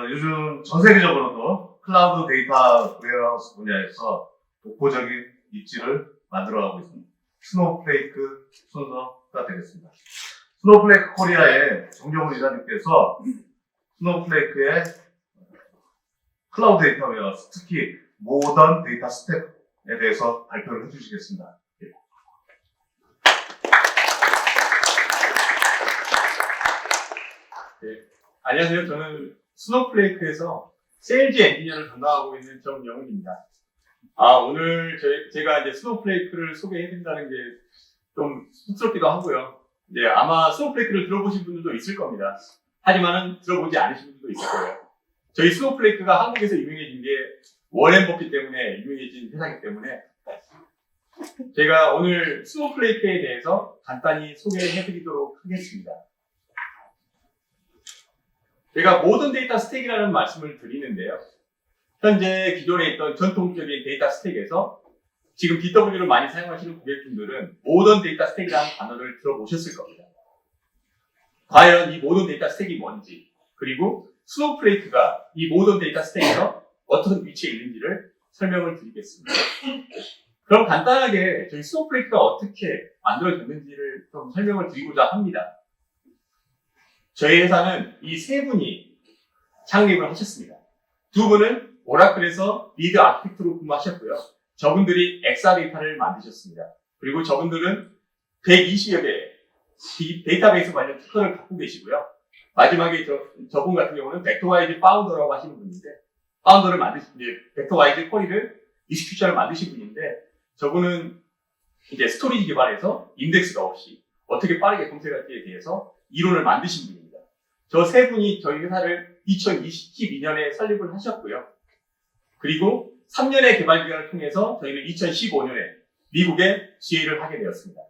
요즘 전 세계적으로도 클라우드 데이터 웨어하우스 분야에서 독보적인 입지를 만들어가고 있습니다. 스노우플레이크 순서가 되겠습니다. 스노우플레이크 코리아의 정경훈 이사님께서 스노우플레이크의 클라우드 데이터 웨어하우스, 특히 모던 데이터 스택에 대해서 발표를 해주시겠습니다. 네. 안녕하세요. 저는 스노우플레이크에서 세일즈 엔지니어를 담당하고 있는 정영훈입니다. 오늘 제가 이제 스노우플레이크를 소개해드린다는 게 좀 쑥스럽기도 하고요. 이제 아마 스노우플레이크를 들어보신 분들도 있을 겁니다. 하지만은 들어보지 않으신 분들도 있을 거예요. 저희 스노우플레이크가 한국에서 유명해진 게 워렌 버핏 때문에 유명해진 회사이기 때문에 제가 오늘 스노우플레이크에 대해서 간단히 소개해드리도록 하겠습니다. 제가 모던 데이터 스택이라는 말씀을 드리는데요. 현재 기존에 있던 전통적인 데이터 스택에서 지금 DW를 많이 사용하시는 고객분들은 모던 데이터 스택이라는 단어를 들어보셨을 겁니다. 과연 이 모던 데이터 스택이 뭔지, 그리고 스노우플레이크가 이 모던 데이터 스택에서 어떤 위치에 있는지를 설명을 드리겠습니다. 그럼 간단하게 저희 스노우플레이크가 어떻게 만들어졌는지를 좀 설명을 드리고자 합니다. 저희 회사는 이 세 분이 창립을 하셨습니다. 두 분은 오라클에서 리드 아키텍트로 근무하셨고요. 저분들이 엑사데이터를 만드셨습니다. 그리고 저분들은 120여 개의 데이터베이스 관련 특허를 갖고 계시고요. 마지막에 저분 같은 경우는 벡터와이즈 파운더라고 하시는 분인데, 파운더를 만드신, 이제 벡터와이즈 쿼리를 익스큐션을 만드신 분인데, 저분은 이제 스토리지 기반에서 인덱스가 없이 어떻게 빠르게 검색할지에 대해서 이론을 만드신 분입니다. 저 세 분이 저희 회사를 2012년에 설립을 하셨고요. 그리고 3년의 개발 기간을 통해서 저희는 2015년에 미국에 지회를 하게 되었습니다.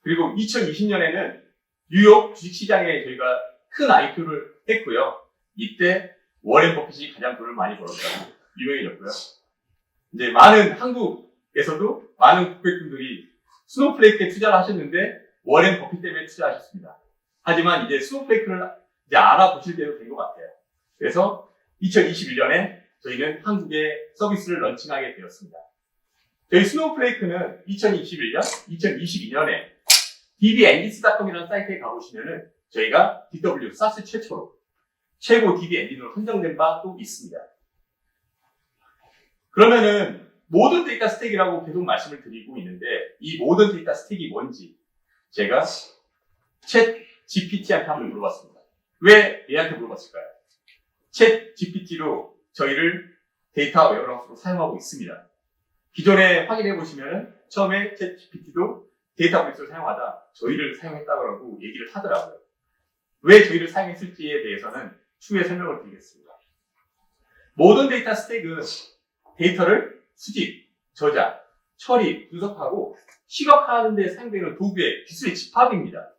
그리고 2020년에는 뉴욕 주식시장에 저희가 큰 IPO를 했고요. 이때 워렌 버핏이 가장 돈을 많이 벌었다고 유명해졌고요. 이제 많은 한국에서도 많은 고객분들이 스노우플레이크에 투자를 하셨는데 워렌 버핏 때문에 투자하셨습니다. 하지만 이제 스노우플레이크를 이제 알아보실 때도 된 것 같아요. 그래서 2021년에 저희는 한국에 서비스를 런칭하게 되었습니다. 저희 스노우플레이크는 2021년, 2022년에 dbengines.com이라는 사이트에 가보시면은 저희가 DW 사스 최초로 최고 DB 엔진으로 선정된 바도 있습니다. 그러면은 모던 데이터 스택이라고 계속 말씀을 드리고 있는데 이 모던 데이터 스택이 뭔지 제가 챗 GPT한테 한번 물어봤습니다. 왜 얘한테 물어봤을까요? 챗 GPT로 저희를 데이터 웨어하우스로 사용하고 있습니다. 기존에 확인해 보시면은 처음에 챗 GPT도 데이터베이스를 사용하다 저희를 사용했다고 얘기를 하더라고요. 왜 저희를 사용했을지에 대해서는 추후에 설명을 드리겠습니다. 모던 데이터 스택은 데이터를 수집, 저장, 처리, 분석하고 시각화하는 데 사용되는 도구의 기술의 집합입니다.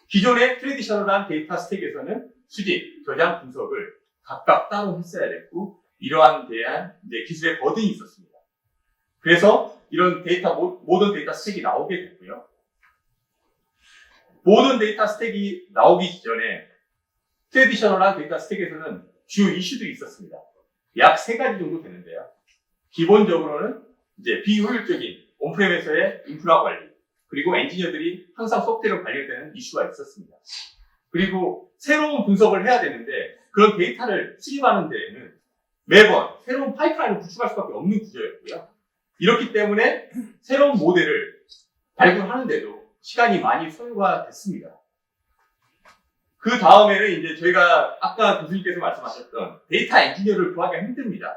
기존의 트레디셔널한 데이터 스택에서는 수집, 저장, 분석을 각각 따로 했어야 됐고 이러한 대한 이제 기술의 버든이 있었습니다. 그래서 이런 모던 데이터 스택이 나오게 됐고요. 모던 데이터 스택이 나오기 전에 트레디셔널한 데이터 스택에서는 주요 이슈들이 있었습니다. 약 3가지 정도 되는데요. 기본적으로는 이제 비효율적인 온프레임에서의 인프라 관리, 그리고 엔지니어들이 항상 소프트웨어로 관련되는 이슈가 있었습니다. 그리고 새로운 분석을 해야 되는데 그런 데이터를 수집하는 데에는 매번 새로운 파이프라인을 구축할 수밖에 없는 구조였고요. 이렇기 때문에 새로운 모델을 발굴하는데도 시간이 많이 소요가 됐습니다. 그 다음에는 이제 저희가 아까 교수님께서 말씀하셨던 데이터 엔지니어를 구하기가 힘듭니다.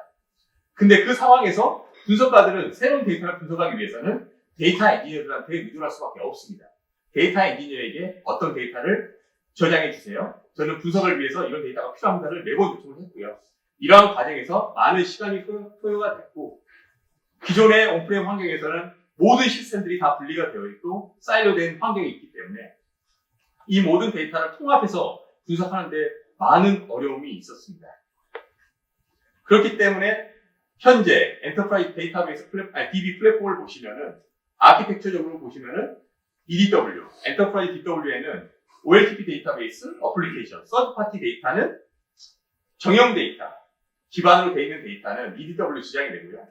근데 그 상황에서 분석가들은 새로운 데이터를 분석하기 위해서는 데이터 엔지니어들한테 의존할 수밖에 없습니다. 데이터 엔지니어에게 어떤 데이터를 저장해 주세요. 저는 분석을 위해서 이런 데이터가 필요합니다를 매번 요청을 했고요. 이러한 과정에서 많은 시간이 소요가 됐고 기존의 온프레임 환경에서는 모든 시스템들이 다 분리가 되어 있고 사일로된 환경이 있기 때문에 이 모든 데이터를 통합해서 분석하는데 많은 어려움이 있었습니다. 그렇기 때문에 현재 엔터프라이즈 데이터베이스 DB 플랫폼을 보시면은 아키텍처적으로 보시면은 EDW, 엔터프라이즈 DW에는 OLTP 데이터베이스, 어플리케이션, 서드 파티 데이터는 정형 데이터 기반으로 되어 있는 데이터는 EDW 지정이 되고요.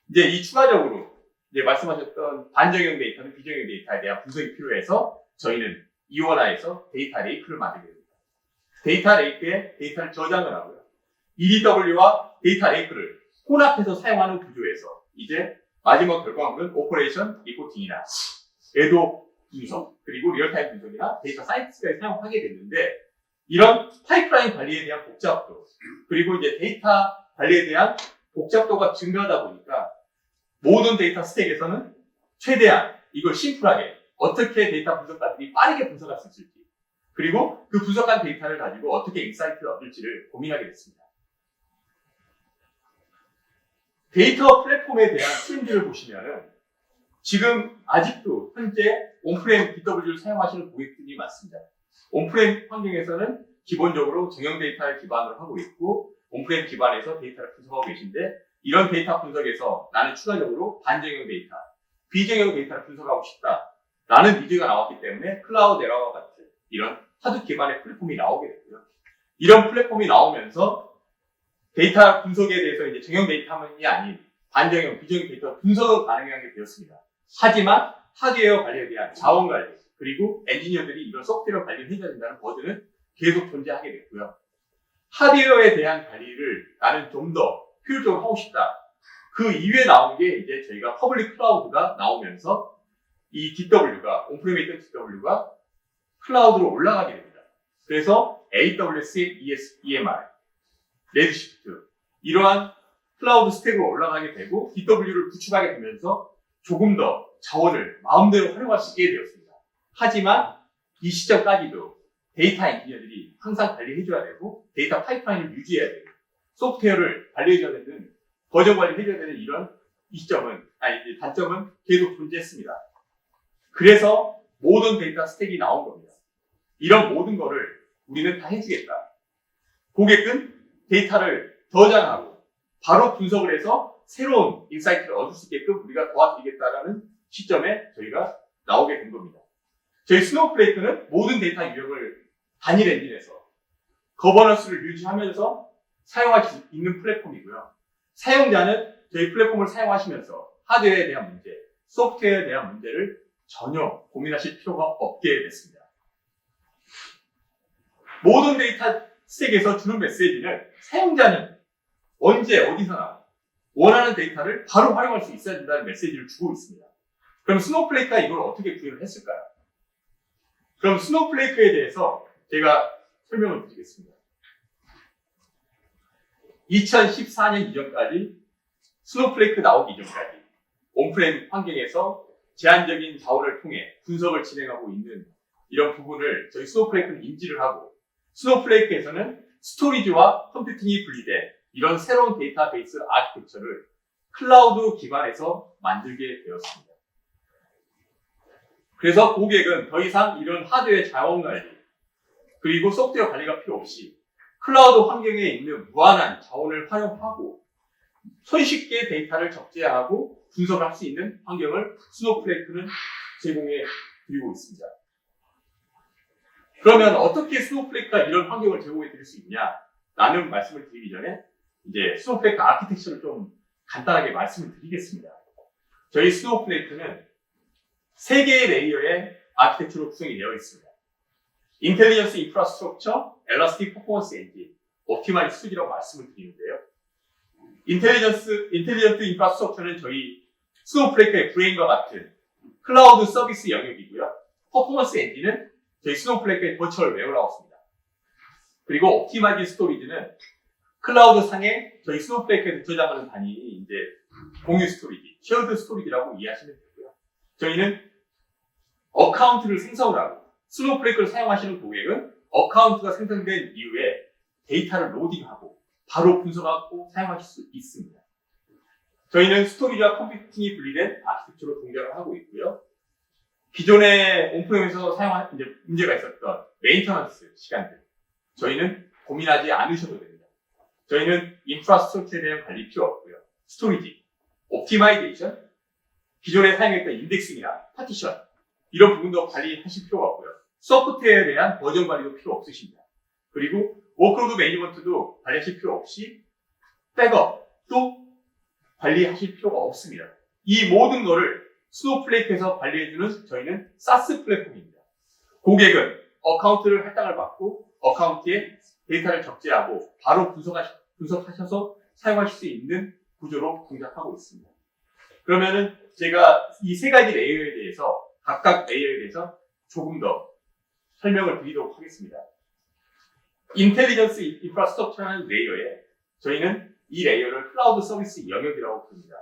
이제 이 추가적으로 이제 말씀하셨던 반정형 데이터는 비정형 데이터에 대한 분석이 필요해서 저희는 이원화해서 데이터 레이크를 만들게 됩니다. 데이터 레이크에 데이터를 저장을 하고요. EDW와 데이터 레이크를 혼합해서 사용하는 구조에서 이제 마지막 결과물은 오퍼레이션 리포팅이나 궤도 분석, 그리고 리얼타임 분석이나 데이터 사이언스까지 사용하게 됐는데, 이런 파이프라인 관리에 대한 복잡도, 그리고 이제 데이터 관리에 대한 복잡도가 증가하다 보니까 모든 데이터 스택에서는 최대한 이걸 심플하게 어떻게 데이터 분석가들이 빠르게 분석할 수 있을지, 그리고 그 분석한 데이터를 가지고 어떻게 인사이트를 얻을지를 고민하게 됐습니다. 데이터 플랫폼에 대한 트렌드를 보시면은 지금 아직도 현재 온프레임 DW를 사용하시는 고객들이 많습니다. 온프레임 환경에서는 기본적으로 정형 데이터를 기반으로 하고 있고 온프레임 기반에서 데이터를 분석하고 계신데, 이런 데이터 분석에서 나는 추가적으로 반정형 데이터, 비정형 데이터를 분석하고 싶다라는 니즈가 나왔기 때문에 클라우데라와 같은 이런 하드 기반의 플랫폼이 나오게 됐고요. 이런 플랫폼이 나오면서 데이터 분석에 대해서 이제 정형 데이터만이 아닌 반정형, 비정형 데이터 분석을 가능하게 되었습니다. 하지만 하드웨어 관리에 대한 자원 관리, 그리고 엔지니어들이 이런 소프트웨어 관리를 해줘야 된다는 버든은 계속 존재하게 됐고요. 하드웨어에 대한 관리를 나는 좀 더 효율적으로 하고 싶다. 그 이후에 나온 게 이제 저희가 퍼블릭 클라우드가 나오면서 이 DW가, 온프레임에 있던 DW가 클라우드로 올라가게 됩니다. 그래서 AWS, EMR, 레드시프트, 이러한 클라우드 스택으로 올라가게 되고 DW를 구축하게 되면서 조금 더 자원을 마음대로 활용할 수 있게 되었습니다. 하지만 이 시점까지도 데이터 엔지니어들이 항상 관리해줘야 되고 데이터 파이프라인을 유지해야 되고 소프트웨어를 관리해줘야 되는, 버전 관리해줘야 되는 이런 단점은 계속 존재했습니다. 그래서 모든 데이터 스택이 나온 겁니다. 이런 모든 거를 우리는 다 해주겠다. 고객은 데이터를 저장하고 바로 분석을 해서 새로운 인사이트를 얻을 수 있게끔 우리가 도와드리겠다라는 시점에 저희가 나오게 된 겁니다. 저희 스노우플레이크는 모든 데이터 유형을 단일 엔진에서 거버넌스를 유지하면서 사용할 수 있는 플랫폼이고요. 사용자는 저희 플랫폼을 사용하시면서 하드웨어에 대한 문제, 소프트웨어에 대한 문제를 전혀 고민하실 필요가 없게 됐습니다. 모든 데이터 스택에서 주는 메시지는 사용자는 언제 어디서나 원하는 데이터를 바로 활용할 수 있어야 된다는 메시지를 주고 있습니다. 그럼 스노우플레이크가 이걸 어떻게 구현을 했을까요? 그럼 스노우플레이크에 대해서 제가 설명을 드리겠습니다. 2014년 이전까지, 스노우플레이크 나오기 이전까지 온프레임 환경에서 제한적인 자원을 통해 분석을 진행하고 있는 이런 부분을 저희 스노우플레이크는 인지를 하고, 스노우플레이크에서는 스토리지와 컴퓨팅이 분리된 이런 새로운 데이터베이스 아키텍처를 클라우드 기반에서 만들게 되었습니다. 그래서 고객은 더 이상 이런 하드웨어 자원 관리, 그리고 소프트웨어 관리가 필요 없이 클라우드 환경에 있는 무한한 자원을 활용하고 손쉽게 데이터를 적재하고 분석을 할 수 있는 환경을 스노우플레이크는 제공해 드리고 있습니다. 그러면 어떻게 스노우플레이크가 이런 환경을 제공해 드릴 수 있냐라는 말씀을 드리기 전에 이제 스노우플레이크 아키텍처를 좀 간단하게 말씀을 드리겠습니다. 저희 스노우플레이크는 3개의 레이어의 아키텍처로 구성이 되어 있습니다. 인텔리전스 인프라스트럭처, 엘라스틱 퍼포먼스 엔진, 옵티마이즈 스튜디오라고 말씀을 드리는데요. 인텔리전트 인프라스트럭처는 저희 스노우플레이크의 브레인과 같은 클라우드 서비스 영역이고요. 퍼포먼스 엔진은 저희 스노우플레이크의 버추얼 웨어하우스입니다. 그리고 옵티마이즈 스토리지는 클라우드 상에 저희 스노우플레이크에서 저장하는 단위 이제 공유 스토리지, 쉐어드 스토리지라고 이해하시면 되고요. 저희는 어카운트를 생성을 하고 스노우플레이크를 사용하시는 고객은 어카운트가 생성된 이후에 데이터를 로딩하고 바로 분석하고 사용하실 수 있습니다. 저희는 스토리지와 컴퓨팅이 분리된 아키텍처로 동작을 하고 있고요. 기존에 온프레임에서 사용한 이제 문제가 있었던 메인터넌스 시간들, 저희는 고민하지 않으셔도 됩니다. 저희는 인프라스트럭처에 대한 관리 필요 없고요. 스토리지, 옵티마이제이션, 기존에 사용했던 인덱싱이나 파티션, 이런 부분도 관리하실 필요가 없고요. 소프트웨어에 대한 버전 관리도 필요 없으십니다. 그리고 워크로드 매니지먼트도 관리하실 필요 없이 백업도 관리하실 필요가 없습니다. 이 모든 거를 스노우플레이크에서 관리해주는 저희는 SaaS 플랫폼입니다. 고객은 어카운트를 할당을 받고 어카운트에 데이터를 적재하고 바로 분석하셔서 사용하실 수 있는 구조로 동작하고 있습니다. 그러면은 제가 이 세 가지 레이어에 대해서 각각 레이어에 대해서 조금 더 설명을 드리도록 하겠습니다. 인텔리전스 인프라스트럭처라는 레이어에 저희는 이 레이어를 클라우드 서비스 영역이라고 부릅니다.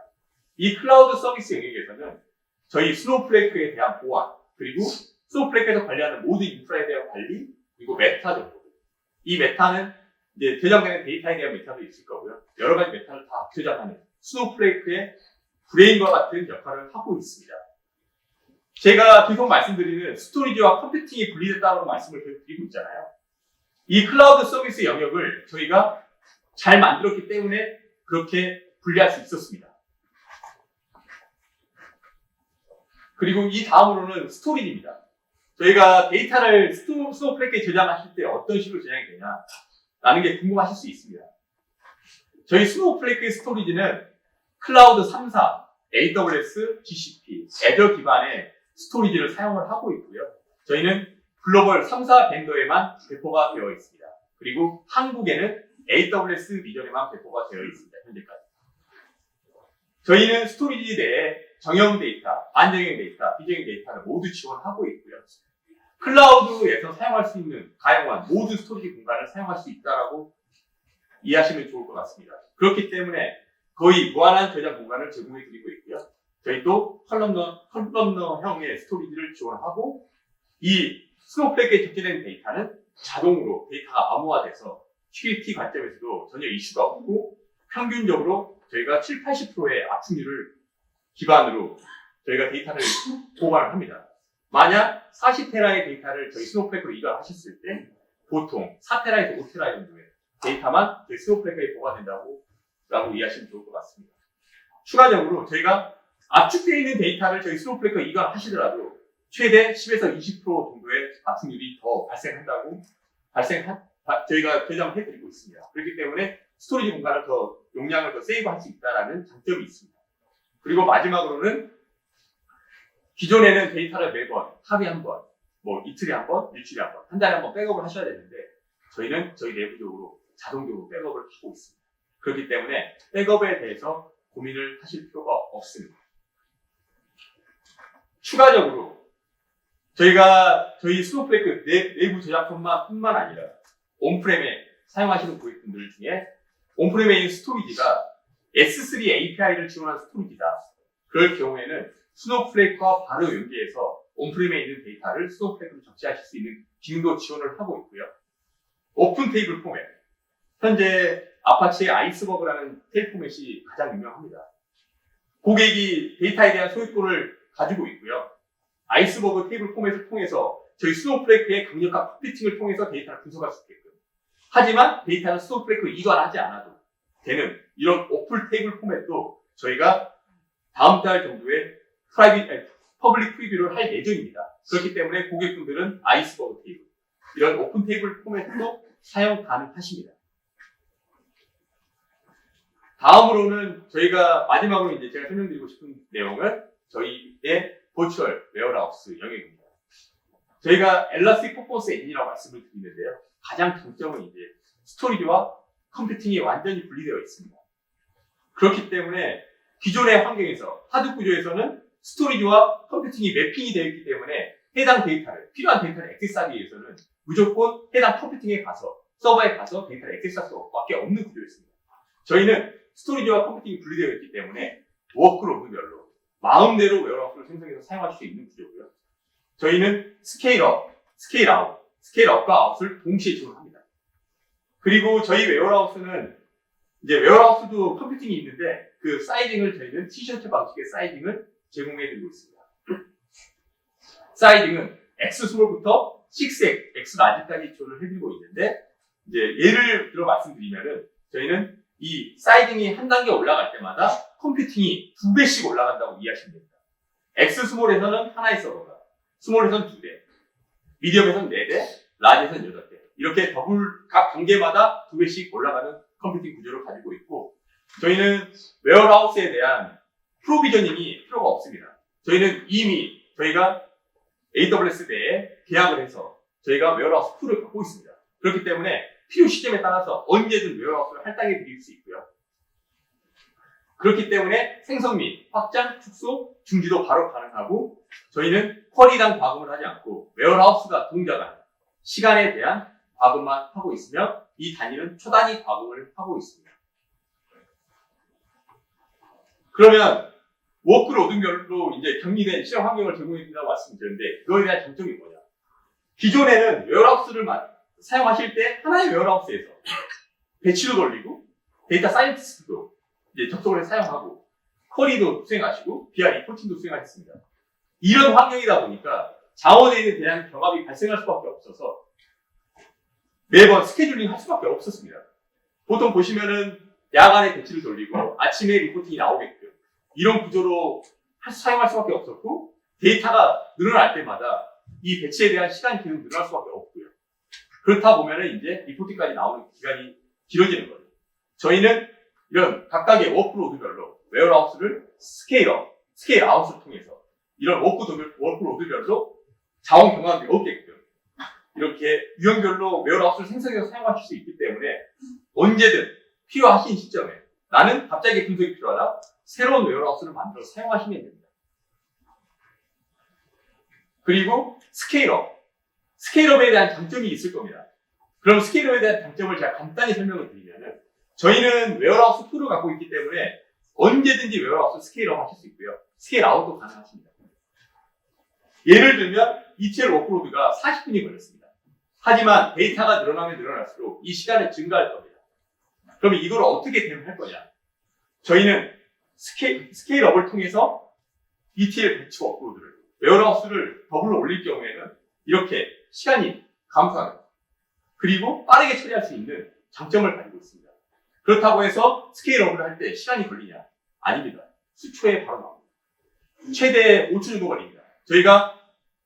이 클라우드 서비스 영역에서는 저희 스노우플레이크에 대한 보안, 그리고 스노우플레이크에서 관리하는 모든 인프라에 대한 관리, 그리고 메타 정보. 이 메타는 이제 저장되는 데이터에 대한 메타도 있을 거고요. 여러 가지 메타를 다 저장하는 스노우플레이크의 브레인과 같은 역할을 하고 있습니다. 제가 계속 말씀드리는 스토리지와 컴퓨팅이 분리됐다고 말씀을 계속 드리고 있잖아요. 이 클라우드 서비스 영역을 저희가 잘 만들었기 때문에 그렇게 분리할 수 있었습니다. 그리고 이 다음으로는 스토리지입니다. 저희가 데이터를 스노우플레이크에 저장하실 때 어떤 식으로 저장이 되냐 라는 게 궁금하실 수 있습니다. 저희 스노우플레이크의 스토리지는 클라우드 3사, AWS, GCP, 애저 기반의 스토리지를 사용을 하고 있고요. 저희는 글로벌 3사 벤더에만 배포가 되어 있습니다. 그리고 한국에는 AWS 리전에만 배포가 되어 있습니다. 현재까지. 저희는 스토리지 내에 정형 데이터, 반정형 데이터, 비정형 데이터를 모두 지원하고 있고요. 클라우드에서 사용할 수 있는 다양한 모든 스토리지 공간을 사용할 수 있다라고 이해하시면 좋을 것 같습니다. 그렇기 때문에 거의 무한한 저장 공간을 제공해 드리고 있고요. 저희 또 컬럼너형의 스토리지를 지원하고 이 스노우플레이크에 적재된 데이터는 자동으로 데이터가 암호화돼서 시큐리티 관점에서도 전혀 이슈가 없고 평균적으로 저희가 70-80%의 압축률을 기반으로 저희가 데이터를 보관을 합니다. 만약 40테라의 데이터를 저희 스노우플레이크로 이관하셨을 때 보통 4테라에서 5테라 정도의 데이터만 저희 스노우플레이크에 보관된다고 이해하시면 좋을 것 같습니다. 추가적으로 저희가 압축되어 있는 데이터를 저희 스노우플레이크에 이관하시더라도 최대 10에서 20% 정도의 압축률이 더 저희가 대장을 해드리고 있습니다. 그렇기 때문에 스토리지 공간을 용량을 더 세이브할 수 있다는 장점이 있습니다. 그리고 마지막으로는 기존에는 데이터를 매번 하루에 한 번, 이틀에 한 번, 일주일에 한 번, 한 달에 한 번 백업을 하셔야 되는데 저희는 저희 내부적으로 자동적으로 백업을 하고 있습니다. 그렇기 때문에 백업에 대해서 고민을 하실 필요가 없습니다. 추가적으로 저희 스노우플레이크 내부 저장뿐만 아니라 온프렘에 사용하시는 고객분들 중에 온프렘에 있는 스토리지가 S3 API를 지원한 스토리지다. 그럴 경우에는 스노우플레이크와 바로 연계해서 온프렘에 있는 데이터를 스노우플레이크로 적재하실 수 있는 기능도 지원을 하고 있고요. 오픈 테이블 포맷. 현재 아파치의 아이스버그라는 테이블 포맷이 가장 유명합니다. 고객이 데이터에 대한 소유권을 가지고 있고요. 아이스버그 테이블 포맷을 통해서 저희 스노우플레이크의 강력한 컴퓨팅을 통해서 데이터를 분석할 수 있게끔. 하지만 데이터는 스노우플레이크로 이관하지 않아도 되는 이런 오픈 테이블 포맷도 저희가 다음 달 정도에 퍼블릭 프리뷰를 할 예정입니다. 그렇기 때문에 고객분들은 아이스버그 테이블, 이런 오픈 테이블 포맷도 사용 가능하십니다. 다음으로는 저희가 마지막으로 이제 제가 설명드리고 싶은 내용은 저희의 버추얼 웨어하우스 영역입니다. 저희가 엘라스틱 퍼포먼스 엔진이라고 말씀을 드리는데요. 가장 장점은 이제 스토리지와 컴퓨팅이 완전히 분리되어 있습니다. 그렇기 때문에 기존의 환경에서 하드 구조에서는 스토리지와 컴퓨팅이 매핑이 되어 있기 때문에 해당 데이터를, 필요한 데이터를 액세스하기 위해서는 무조건 해당 컴퓨팅에 가서, 서버에 가서 데이터를 액세스할 수밖에 없는 구조였습니다. 저희는 스토리지와 컴퓨팅이 분리되어 있기 때문에 워크로드별로 마음대로 웨어하우스를 생성해서 사용할 수 있는 구조고요. 저희는 스케일업, 스케일아웃, 스케일업과 아웃을 동시에 지원합니다. 그리고 저희 웨어하우스는 이제 웨어하우스도 컴퓨팅이 있는데 그 사이징을 저희는 티셔츠 방식의 사이징을 제공해드리고 있습니다. 사이징은 X 스몰부터 6X, X 라지까지 지원을 해드리고 있는데 이제 예를 들어 말씀드리면은 저희는 이 사이징이 한 단계 올라갈 때마다 컴퓨팅이 2배씩 올라간다고 이해하시면 됩니다. X 스몰에서는 하나의 서버가, 스몰에서는 2대, 미디엄에서는 4대, 라지에서는 8대. 이렇게 각 단계마다 2배씩 올라가는 컴퓨팅 구조를 가지고 있고, 저희는 웨어하우스에 대한 프로비저닝이 필요가 없습니다. 저희는 이미 저희가 AWS 내에 계약을 해서 저희가 웨어하우스 풀을 갖고 있습니다. 그렇기 때문에 필요 시점에 따라서 언제든 웨어하우스를 할당해 드릴 수 있고요. 그렇기 때문에 생성 및 확장, 축소, 중지도 바로 가능하고, 저희는 쿼리당 과금을 하지 않고 웨어하우스가 동작한 시간에 대한 과금만 하고 있으며, 이 단위는 초단위 과금을 하고 있습니다. 그러면 워크로드별로 이제 격리된 실험 환경을 제공해 준다고 말씀드렸는데, 그거에 대한 장점이 뭐냐? 기존에는 웨어하우스를 사용하실 때 하나의 웨어하우스에서 배치도 돌리고 데이터 사이언티스트도 이제 접속을 해서 사용하고 쿼리도 수행하시고 BI 리포팅도 수행하셨습니다. 이런 환경이다 보니까 자원에 대한 경합이 발생할 수밖에 없어서 매번 스케줄링 할 수밖에 없었습니다. 보통 보시면은 야간에 배치를 돌리고 아침에 리포팅이 나오게끔 이런 구조로 사용할 수밖에 없었고, 데이터가 늘어날 때마다 이 배치에 대한 시간이 계속 늘어날 수밖에 없고요. 그렇다 보면은 이제 리포팅까지 나오는 기간이 길어지는 거죠. 저희는 이런 각각의 워크로드별로 웨어하우스를 스케일 아웃을 통해서 이런 워크로드별로 자원 경합이 없게끔 이렇게 유형별로 웨어하우스를 생성해서 사용하실 수 있기 때문에 언제든 필요하신 시점에 나는 갑자기 분석이 필요하다, 새로운 웨어하우스를 만들어서 사용하시면 됩니다. 그리고 스케일업에 대한 장점이 있을 겁니다. 그럼 스케일업에 대한 장점을 제가 간단히 설명을 드리면은, 저희는 웨어하우스 툴을 갖고 있기 때문에 언제든지 웨어하우스 스케일업 하실 수 있고요. 스케일 아웃도 가능하십니다. 예를 들면 ETL 워크로드가 40분이 걸렸습니다. 하지만 데이터가 늘어나면 늘어날수록 이 시간은 증가할 겁니다. 그러면 이걸 어떻게 대응할 거냐? 저희는 스케일업을 통해서 ETL 배치 워크로드를, 웨어하우스를 더블로 올릴 경우에는 이렇게 시간이 감소하는, 그리고 빠르게 처리할 수 있는 장점을 가지고 있습니다. 그렇다고 해서 스케일업을 할 때 시간이 걸리냐? 아닙니다. 수초에 바로 나옵니다. 최대 5초 정도 걸립니다. 저희가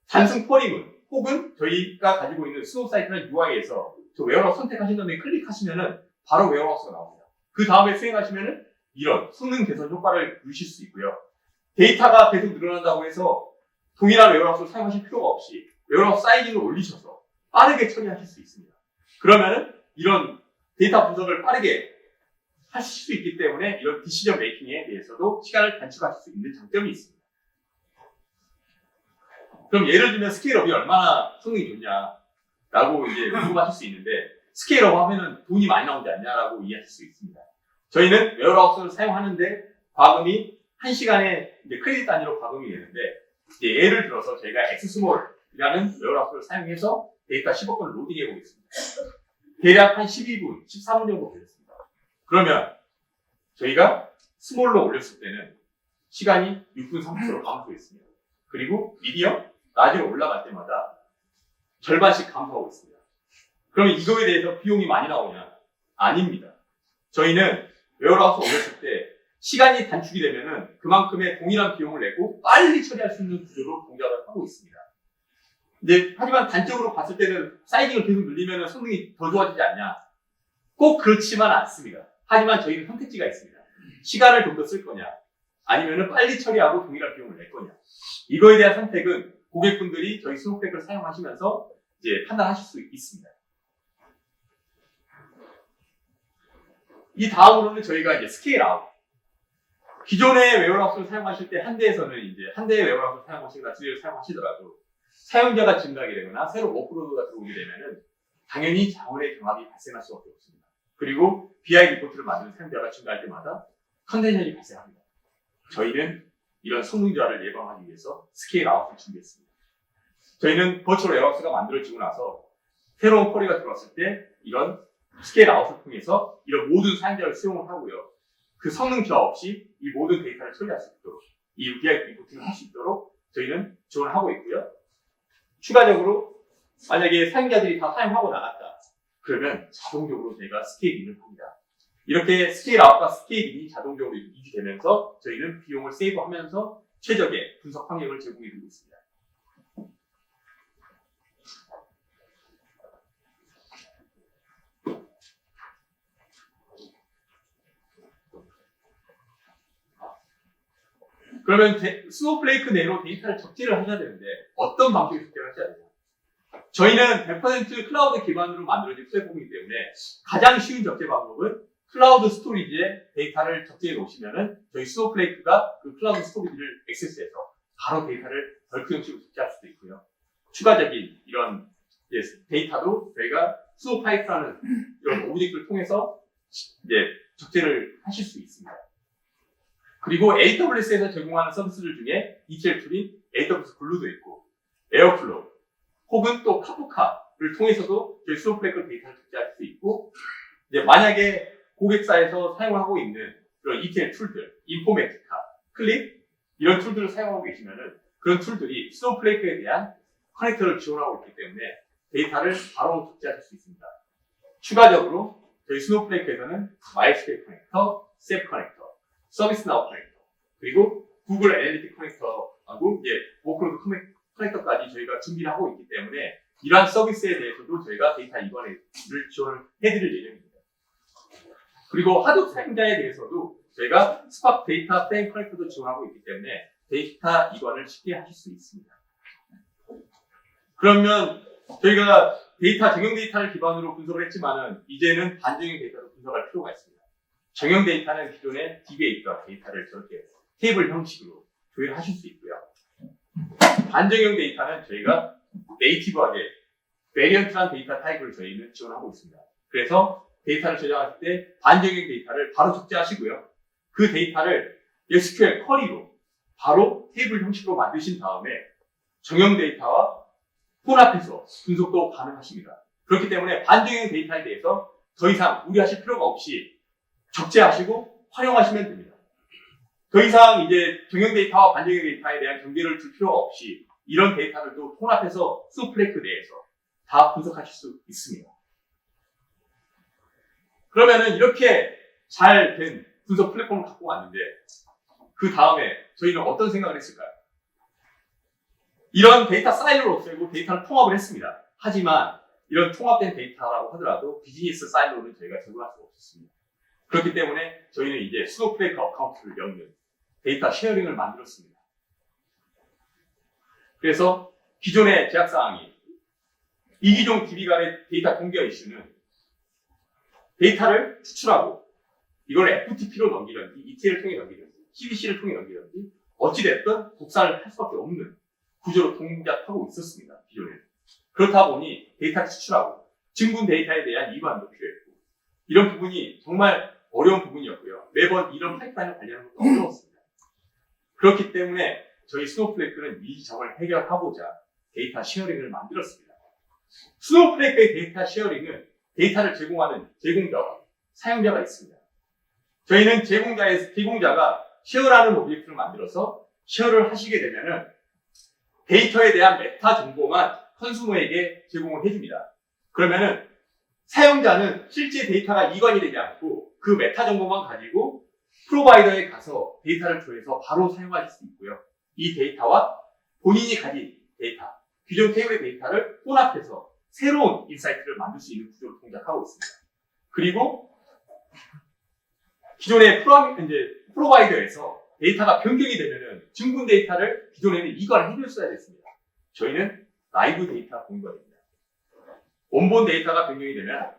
단순 쿼리문 혹은 저희가 가지고 있는 스노우사이트나 UI에서 저 웨어하우스 선택하신 다음에 클릭하시면은 바로 웨어하우스가 나옵니다. 그 다음에 수행하시면은 이런 성능 개선 효과를 누리실 수 있고요. 데이터가 계속 늘어난다고 해서 동일한 웨어하우스를 사용하실 필요가 없이 웨어하우스 사이징을 올리셔서 빠르게 처리하실 수 있습니다. 그러면은 이런 데이터 분석을 빠르게 하실 수 있기 때문에 이런 디시전 메이킹에 대해서도 시간을 단축하실 수 있는 장점이 있습니다. 그럼 예를 들면 스케일업이 얼마나 성능이 좋냐라고 이제 궁금하실 수 있는데, 스케일업 하면은 돈이 많이 나오지 않냐라고 이해하실 수 있습니다. 저희는 웨어하우스를 사용하는데 과금이 1시간에 이제 크레딧 단위로 과금이 되는데, 이제 예를 들어서 저희가 엑스스몰이라는 웨어하우스를 사용해서 데이터 10억 건을 로딩해 보겠습니다. 대략 한 12분, 13분 정도 걸렸습니다. 그러면 저희가 스몰로 올렸을 때는 시간이 6분 30초로 감소했습니다. 그리고 미디엄, 라지로 올라갈 때마다 절반씩 감소하고 있습니다. 그러면 이거에 대해서 비용이 많이 나오냐? 아닙니다. 저희는 웨어하우스 올렸을 때 시간이 단축이 되면은 그만큼의 동일한 비용을 내고 빨리 처리할 수 있는 구조로 동작을 하고 있습니다. 이제 하지만 단적으로 봤을 때는 사이징을 계속 늘리면 성능이 더 좋아지지 않냐? 꼭 그렇지만 않습니다. 하지만 저희는 선택지가 있습니다. 시간을 좀 더 쓸 거냐? 아니면 빨리 처리하고 동일한 비용을 낼 거냐? 이거에 대한 선택은 고객분들이 저희 스노우페이크를 사용하시면서 이제 판단하실 수 있습니다. 이 다음으로는 저희가 이제 스케일 아웃. 기존의 웨어하우스를 사용하실 때 한 대에서는 이제 한 대의 웨어하우스를 사용하시거나 두 대를 사용하시더라도 사용자가 증가하게 되거나 새로 워크로드가 들어오게 되면은 당연히 자원의 경합이 발생할 수밖에 없습니다. 그리고 BI 리포트를 만드는 사용자가 증가할 때마다 컨텐션이 발생합니다. 저희는 이런 성능 저하를 예방하기 위해서 스케일 아웃을 준비했습니다. 저희는 버추얼 웨어하우스가 만들어지고 나서 새로운 쿼리가 들어왔을 때 이런 스케일 아웃을 통해서 이런 모든 사용자를 수용을 하고요. 그 성능 저하 없이 이 모든 데이터를 처리할 수 있도록, 이 BI 리포팅을 할 수 있도록 저희는 지원을 하고 있고요. 추가적으로 만약에 사용자들이 다 사용하고 나갔다. 그러면 자동적으로 저희가 스케일링을 합니다. 이렇게 스케일 아웃과 스케일링이 자동적으로 유지되면서 저희는 비용을 세이브하면서 최적의 분석 환경을 제공해드리고 있습니다. 그러면 스노우플레이크 내로 데이터를 적재를 하셔야 되는데 어떤 방식으로 적재를 하셔야 되냐? 저희는 100% 클라우드 기반으로 만들어진 플랫폼이기 때문에 가장 쉬운 적재 방법은 클라우드 스토리지에 데이터를 적재해 놓으시면은 저희 스노우플레이크가 그 클라우드 스토리지를 액세스해서 바로 데이터를 벌크 형식으로 적재할 수도 있고요. 추가적인 이런 데이터도 저희가 스노우파이프라는 이런 오브젝트를 통해서 이제 적재를 하실 수 있습니다. 그리고 AWS에서 제공하는 서비스들 중에 ETL 툴인 AWS 글루도 있고 에어플로우 혹은 또 카프카를 통해서도 저희 스노우플레이크 데이터를 적재할 수 있고 이제 만약에 고객사에서 사용하고 있는 그런 ETL 툴들, 인포메티카, 클립 이런 툴들을 사용하고 계시면은 그런 툴들이 스노우플레이크에 대한 커넥터를 지원하고 있기 때문에 데이터를 바로 적재하실 수 있습니다. 추가적으로 저희 스노우플레이크에서는 MySQL 커넥터, SAP 커넥터, 서비스나우 커넥터, 그리고 구글 애널리틱 커넥터하고 이제 워크로드 커넥터까지 저희가 준비를 하고 있기 때문에 이러한 서비스에 대해서도 저희가 데이터 이관을 지원을 해드릴 예정입니다. 그리고 하드 사용자에 대해서도 저희가 스팍 데이터 프레임 커넥터도 지원하고 있기 때문에 데이터 이관을 쉽게 하실 수 있습니다. 그러면 저희가 정형 데이터를 기반으로 분석을 했지만은 이제는 반정형 데이터로 분석할 필요가 있습니다. 정형 데이터는 기존의 DB에 있던 데이터를 저렇게 테이블 형식으로 조율하실 수 있고요. 반정형 데이터는 저희가 네이티브하게 베리언트한 데이터 타입을 저희는 지원하고 있습니다. 그래서 데이터를 저장하실 때 반정형 데이터를 바로 적재하시고요. 그 데이터를 SQL 쿼리로 바로 테이블 형식으로 만드신 다음에 정형 데이터와 혼합해서 분석도 가능하십니다. 그렇기 때문에 반정형 데이터에 대해서 더 이상 우려하실 필요가 없이 적재하시고 활용하시면 됩니다. 더 이상 이제 정형 데이터와 반정형 데이터에 대한 경계를 둘 필요가 없이 이런 데이터들도 혼합해서 스노우플레이크 내에서 다 분석하실 수 있습니다. 그러면은 이렇게 잘 된 분석 플랫폼을 갖고 왔는데 그 다음에 저희는 어떤 생각을 했을까요? 이런 데이터 사일로를 없애고 데이터를 통합을 했습니다. 하지만 이런 통합된 데이터라고 하더라도 비즈니스 사일로는 저희가 제공할 수가 없었습니다. 그렇기 때문에 저희는 이제 스노우플레이크 어카운트를 엮는 데이터 쉐어링을 만들었습니다. 그래서 기존의 제약사항이 이기종 DB 간의 데이터 공개 이슈는 데이터를 추출하고 이걸 FTP로 넘기든지 ETL을 통해 넘기든지 CBC를 통해 넘기든지 어찌됐든 복사를 할 수밖에 없는 구조로 동작하고 있었습니다. 기존에. 그렇다 보니 데이터를 추출하고 증분 데이터에 대한 이관도 필요했고 이런 부분이 정말 어려운 부분이었고요. 매번 이런 파이프라인을 관리하는 것도 어려웠습니다. 그렇기 때문에 저희 스노우플레이크는 이 점을 해결하고자 데이터 쉐어링을 만들었습니다. 스노우플레이크의 데이터 쉐어링은 데이터를 제공하는 제공자와 사용자가 있습니다. 저희는 제공자가 쉐어라는 오브젝트를 만들어서 쉐어를 하시게 되면은 데이터에 대한 메타 정보만 컨슈머에게 제공을 해줍니다. 그러면은 사용자는 실제 데이터가 이관이 되지 않고 그 메타 정보만 가지고 프로바이더에 가서 데이터를 조회해서 바로 사용하실 수 있고요. 이 데이터와 본인이 가진 데이터, 기존 테이블의 데이터를 혼합해서 새로운 인사이트를 만들 수 있는 구조로 동작하고 있습니다. 그리고 기존의 프로바이더에서 데이터가 변경이 되면은 증분 데이터를 기존에는 이관을 해줬어야 됐습니다. 저희는 라이브 데이터 공유가 됩니다. 원본 데이터가 변경이 되면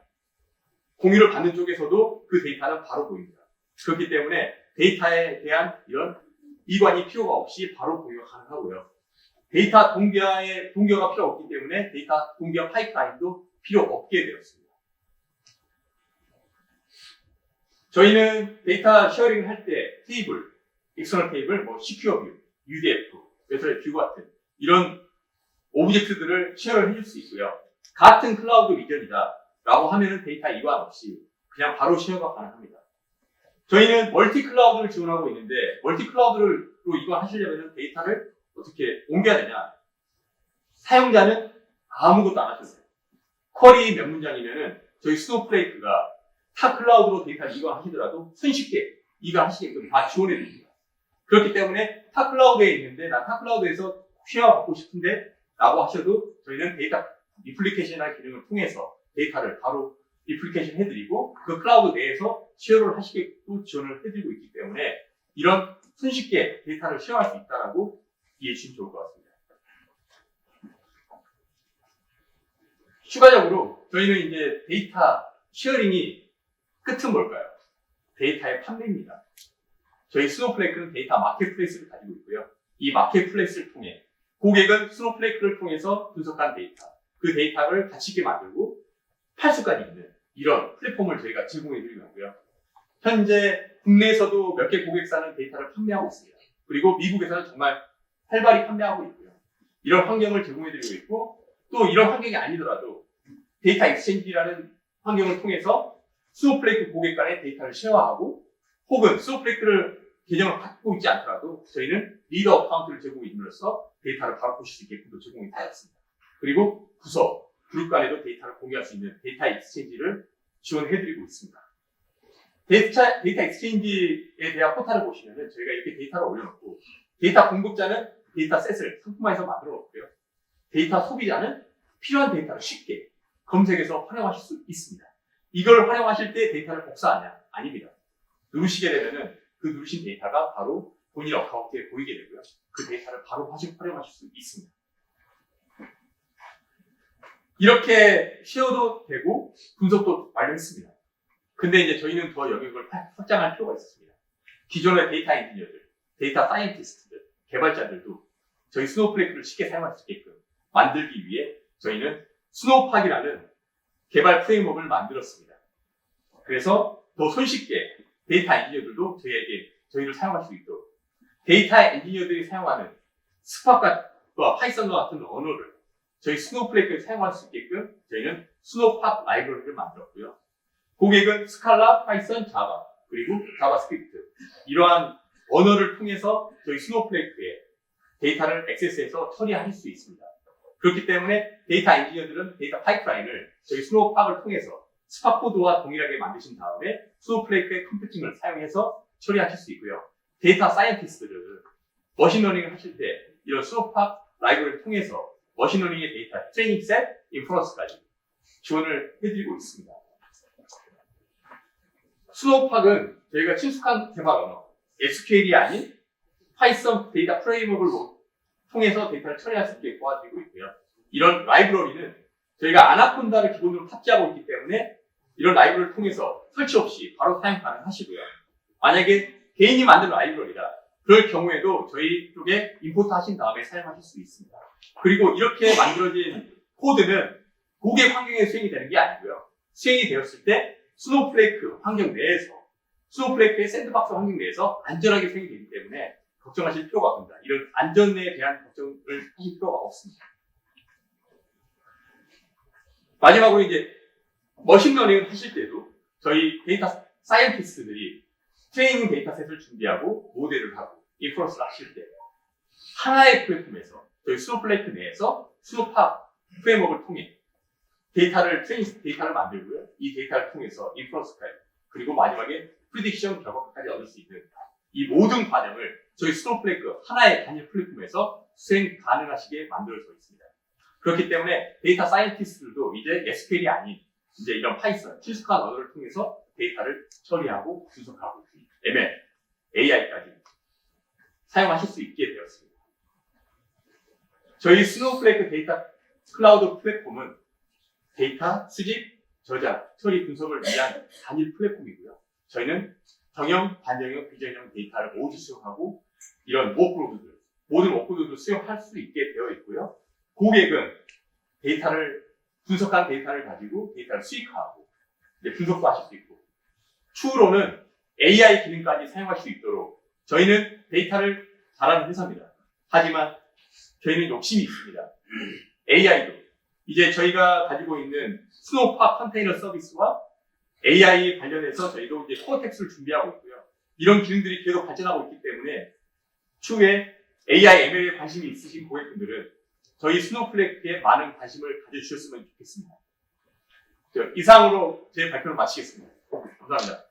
공유를 받는 쪽에서도 그 데이터는 바로 보입니다. 그렇기 때문에 데이터에 대한 이런 이관이 필요가 없이 바로 공유가 가능하고요. 데이터 동기화가 필요 없기 때문에 데이터 동기화 파이프라인도 필요 없게 되었습니다. 저희는 데이터 쉐어링을 할 때 테이블, 익스터널 테이블, 시큐어 뷰, UDF, 메서드 뷰 같은 이런 오브젝트들을 쉐어를 해줄 수 있고요. 같은 클라우드 리전이다 라고 하면은 데이터 이관 없이 그냥 바로 쉐어가 가능합니다. 저희는 멀티 클라우드를 지원하고 있는데 멀티 클라우드로 이관하시려면 데이터를 어떻게 옮겨야 되냐? 사용자는 아무것도 안 하셔도 돼요. 쿼리 몇 문장이면은 저희 스노우플레이크가 타 클라우드로 데이터를 이관하시더라도 손쉽게 이관하시게끔 다 지원해 드립니다. 그렇기 때문에 타 클라우드에 있는데 나 타 클라우드에서 쉐어 받고 싶은데 라고 하셔도 저희는 데이터 리플리케이션이라는 기능을 통해서 데이터를 바로 리플리케이션 해드리고 그 클라우드 내에서 쉐어를 하시게끔 지원을 해드리고 있기 때문에 이런 손쉽게 데이터를 쉐어할 수 있다라고 이해해 주시면 좋을 것 같습니다. 추가적으로 저희는 이제 데이터 쉐어링이 끝은 뭘까요? 데이터의 판매입니다. 저희 스노우플레이크는 데이터 마켓플레이스를 가지고 있고요. 이 마켓플레이스를 통해 고객은 스노우플레이크를 통해서 분석한 데이터, 그 데이터를 가치 있게 만들고 팔 수까지 있는 이런 플랫폼을 저희가 제공해드리고 있고요. 현재 국내에서도 몇 개 고객사는 데이터를 판매하고 있습니다. 그리고 미국에서는 정말 활발히 판매하고 있고요. 이런 환경을 제공해드리고 있고 또 이런 환경이 아니더라도 데이터 익스체인지라는 환경을 통해서 스노우플레이크 고객 간의 데이터를 쉐어하고 혹은 스노우플레이크를 계정을 갖고 있지 않더라도 저희는 리더 어카운트를 제공해줌으로써 데이터를 바로 보실 수 있게끔 제공이 되었습니다. 그리고 부서, 그룹 간에도 데이터를 공유할 수 있는 데이터 익스체인지를 지원해드리고 있습니다. 데이터 익스체인지에 대한 포탈을 보시면은 저희가 이렇게 데이터를 올려놓고 데이터 공급자는 데이터셋을 상품화해서 만들어 놓고요. 데이터 소비자는 필요한 데이터를 쉽게 검색해서 활용하실 수 있습니다. 이걸 활용하실 때 데이터를 복사하냐? 아닙니다. 누르시게 되면은 그 누르신 데이터가 바로 본인 어카운트에 보이게 되고요. 그 데이터를 바로 활용하실 수 있습니다. 이렇게 쉐어도 되고 분석도 완료했습니다. 근데 이제 저희는 더 영역을 확장할 필요가 있었습니다. 기존의 데이터 엔지니어들, 데이터 사이언티스트들, 개발자들도 저희 스노우플레이크를 쉽게 사용할 수 있게끔 만들기 위해 저희는 스노우팍이라는 개발 프레임워크를 만들었습니다. 그래서 더 손쉽게 데이터 엔지니어들도 저희를 사용할 수 있도록 데이터 엔지니어들이 사용하는 스파크와 파이썬과 같은 언어를 저희 스노우플레이크에 사용할 수 있게끔 저희는 스노우팍 라이브러리를 만들었고요. 고객은 스칼라, 파이썬, 자바, 그리고 자바스크립트 이러한 언어를 통해서 저희 스노우플레이크에 데이터를 액세스해서 처리할 수 있습니다. 그렇기 때문에 데이터 엔지니어들은 데이터 파이프라인을 저희 스노우팍을 통해서 스파코드와 동일하게 만드신 다음에 스노우플레이크의 컴퓨팅을 사용해서 처리하실 수 있고요. 데이터 사이언티스트들은 머신러닝을 하실 때 이런 스노우팍 라이브러리를 통해서 머신러닝의 데이터 트레이닝 셋, 인퍼런스까지 지원을 해드리고 있습니다. 스노우팍은 저희가 친숙한 개발 언어, SQL이 아닌 파이썬 데이터 프레임워크를 통해서 데이터를 처리할 수 있게 도와드리고 있고요. 이런 라이브러리는 저희가 아나콘다를 기본으로 탑재하고 있기 때문에 이런 라이브러리를 통해서 설치 없이 바로 사용 가능하시고요. 만약에 개인이 만든 라이브러리다. 그럴 경우에도 저희 쪽에 임포트 하신 다음에 사용하실 수 있습니다. 그리고 이렇게 만들어진 코드는 고객 환경에 수행이 되는 게 아니고요. 수행이 되었을 때 스노우플레이크 환경 내에서 스노우플레이크의 샌드박스 환경 내에서 안전하게 수행이 되기 때문에 걱정하실 필요가 없습니다. 이런 안전에 대한 걱정을 하실 필요가 없습니다. 마지막으로 이제 머신러닝을 하실 때도 저희 데이터 사이언티스트들이 트레이닝 데이터셋을 준비하고 모델을 하고 인퍼런스를 하실 때 하나의 플랫폼에서 저희 스노우플레이크 내에서 스노우팍 프레임워크를 통해 데이터를 만들고요. 이 데이터를 통해서 인퍼런스까지 그리고 마지막에 프리딕션 결과까지 얻을 수 있는 이 모든 과정을 저희 스노우플레이크 하나의 단일 플랫폼에서 수행 가능하시게 만들어져 있습니다. 그렇기 때문에 데이터 사이언티스트들도 이제 SQL이 아닌 이제 이런 파이썬, 친숙한 언어를 통해서 데이터를 처리하고 분석하고 ML, AI까지 사용하실 수 있게 되었습니다. 저희 스노우플레이크 데이터 클라우드 플랫폼은 데이터 수집, 저장, 처리, 분석을 위한 단일 플랫폼이고요. 저희는 정형, 반정형, 비정형 데이터를 모두 수용하고 이런 모든 워크로드를 수용할 수 있게 되어 있고요. 고객은 분석한 데이터를 가지고 데이터를 수익화하고 분석도 하실 수 있고 추후로는 AI 기능까지 사용할 수 있도록 저희는 데이터를 잘하는 회사입니다. 하지만 저희는 욕심이 있습니다. AI도 이제 저희가 가지고 있는 스노우팍 컨테이너 서비스와 AI 관련해서 저희도 이제 코어텍스를 준비하고 있고요. 이런 기능들이 계속 발전하고 있기 때문에 추후에 AI, ML에 관심이 있으신 고객분들은 저희 스노우플레이크에 많은 관심을 가져주셨으면 좋겠습니다. 이상으로 제 발표를 마치겠습니다. 감사합니다.